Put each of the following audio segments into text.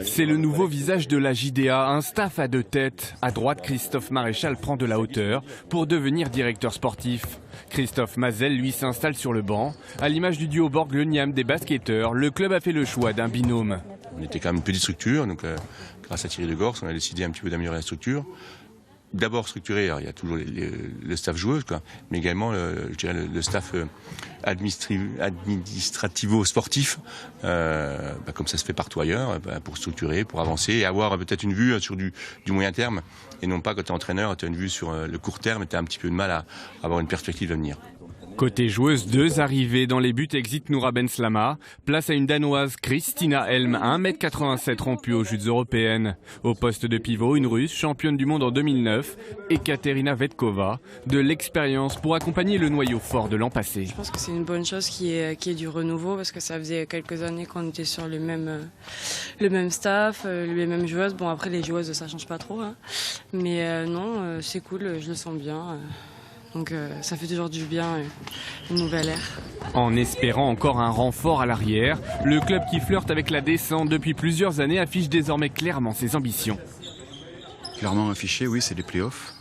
C'est le nouveau visage de la JDA, un staff à deux têtes. À droite, Christophe Maréchal prend de la hauteur pour devenir directeur sportif. Christophe Mazel, lui, s'installe sur le banc. À l'image du duo Borg-Le-Niam des basketteurs, le club a fait le choix d'un binôme. On était quand même une petite structure, donc grâce à Thierry Degors, on a décidé un petit peu d'améliorer la structure. D'abord structuré, il y a toujours le staff joueuse, mais également je dirais le staff administrativo-sportif, comme ça se fait partout ailleurs, pour structurer, pour avancer et avoir peut-être une vue sur du moyen terme. Et non pas quand tu es entraîneur, tu as une vue sur le court terme et tu as un petit peu de mal à avoir une perspective d'avenir. Côté joueuse, deux arrivées dans les buts exit Noura Benslama. Place à une Danoise, Christina Helm, 1m87 rompue aux Jeux européennes. Au poste de pivot, une Russe, championne du monde en 2009, Ekaterina Vetkova. De l'expérience pour accompagner le noyau fort de l'an passé. Je pense que c'est une bonne chose qu'il y ait du renouveau parce que ça faisait quelques années qu'on était sur le même staff, les mêmes joueuses. Bon, après les joueuses ça change pas trop, hein. Mais non, c'est cool, je le sens bien. Donc ça fait toujours du bien, une nouvelle ère. En espérant encore un renfort à l'arrière, le club qui flirte avec la descente depuis plusieurs années affiche désormais clairement ses ambitions. Clairement affiché, oui, c'est les playoffs,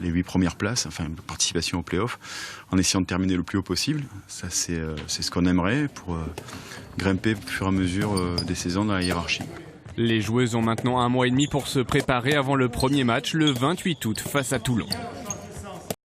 les 8 premières places, enfin une participation aux playoffs, en essayant de terminer le plus haut possible. Ça c'est ce qu'on aimerait pour grimper au fur et à mesure des saisons dans la hiérarchie. Les joueuses ont maintenant 1 mois et demi pour se préparer avant le premier match le 28 août face à Toulon.